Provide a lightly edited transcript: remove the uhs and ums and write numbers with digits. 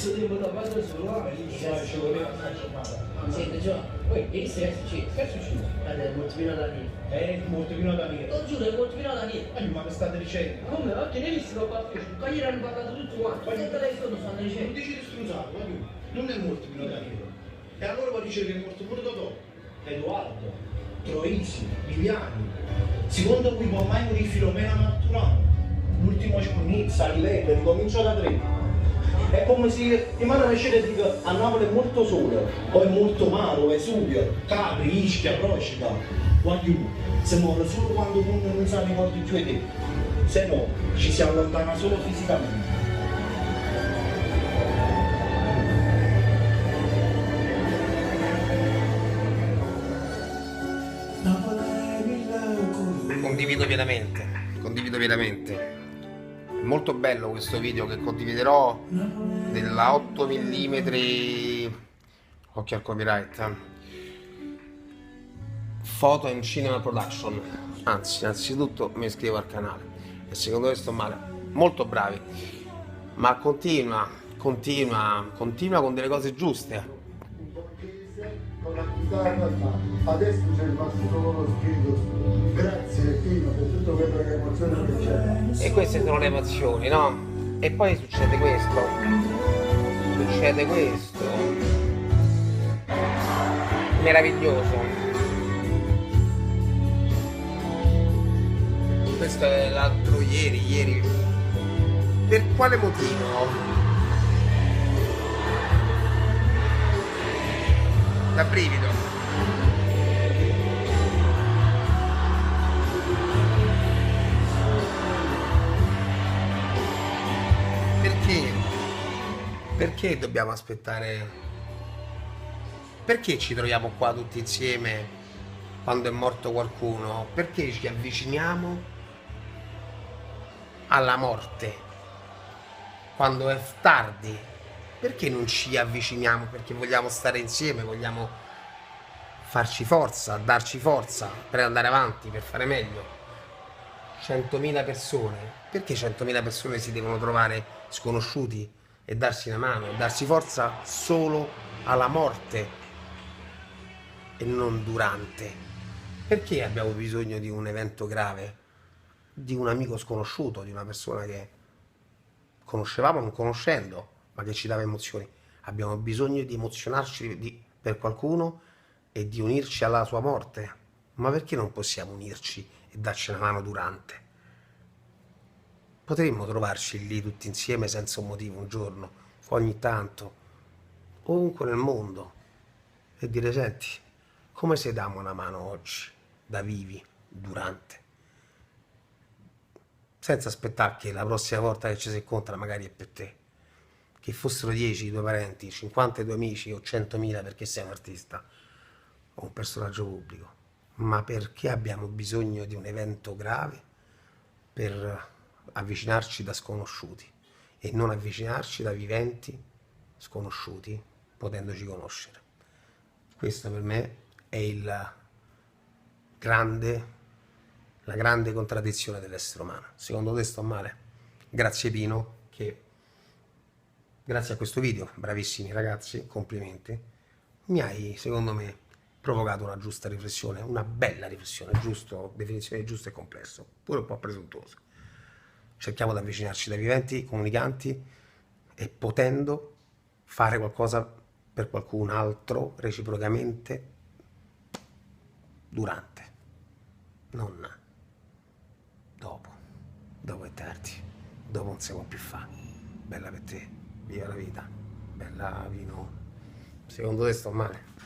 stesso tempo da parte solo, ci voleva una giornata. Senti Gio, poi ieri sera è successo. Che è successo? È molto vino da lì. È molto vino da dire. Lo giuro, è molto vino da lì. Ma che state dicendo? Come? Oggi ne hai visto che qua fece? Qua ieri hanno parlato tutti quanti. Ma che telefono stanno Non dicendo? dici di struzzato, ma tu? Non è molto vino da dire. E allora vuol dire che è morto pure Totò, Edoardo, Troisi, Viviani. Secondo cui può mai morire Filomena Marturano? L'ultimo Cunizza, a livello, ricomincia da 3. È come se ti mandano a scegliere e dico a Napoli è molto sole, poi è molto mare, Vesuvio, Capri, Ischia, Procida, guardi, si muore solo quando uno non sa ricordi più di te, se no ci si allontana solo fisicamente. Condivido pienamente. È molto bello questo video che condividerò della 8 mm, occhio al copyright, Photo and Cinema Production. Anzi, innanzitutto mi iscrivo al canale e secondo me sto male, molto bravi, ma continua con delle cose giuste. Con la chitarra, ma adesso c'è rimasto solo lo spirito. Grazie Pino per tutto quello che emozione che c'è. E queste sono le emozioni, no? E poi succede questo. Meraviglioso. Questo è l'altro ieri. Per quale motivo? Da brivido. Perché dobbiamo aspettare? Perché ci troviamo qua tutti insieme quando è morto qualcuno? Perché ci avviciniamo alla morte quando è tardi? Perché non ci avviciniamo? Perché vogliamo stare insieme, vogliamo farci forza, darci forza per andare avanti, per fare meglio. 100.000 persone, perché 100.000 persone si devono trovare sconosciuti e darsi una mano, darsi forza solo alla morte e non durante? Perché abbiamo bisogno di un evento grave, di un amico sconosciuto, di una persona che conoscevamo non conoscendo, ma che ci dava emozioni? Abbiamo bisogno di emozionarci per qualcuno e di unirci alla sua morte. Ma perché non possiamo unirci e darci una mano durante? Potremmo trovarci lì tutti insieme senza un motivo un giorno, ogni tanto, ovunque nel mondo, e dire: senti, come se diamo una mano oggi, da vivi, durante? Senza aspettare che la prossima volta che ci si incontra magari è per te. Che fossero 10 i tuoi parenti, 50 i tuoi amici o 100.000 perché sei un artista o un personaggio pubblico. Ma perché abbiamo bisogno di un evento grave per avvicinarci da sconosciuti e non avvicinarci da viventi sconosciuti potendoci conoscere? Questo per me è la grande contraddizione dell'essere umano. Secondo te sto male? Grazie Pino, che grazie a questo video, bravissimi ragazzi, complimenti, mi hai secondo me provocato una giusta riflessione, una bella riflessione, giusto, definizione giusta e complesso, pure un po' presuntuoso. Cerchiamo di avvicinarci dai viventi, comunicanti e potendo fare qualcosa per qualcun altro reciprocamente durante, non dopo è tardi, dopo non si può più fare. Bella per te, viva la vita, bella Vino. Secondo te sto male?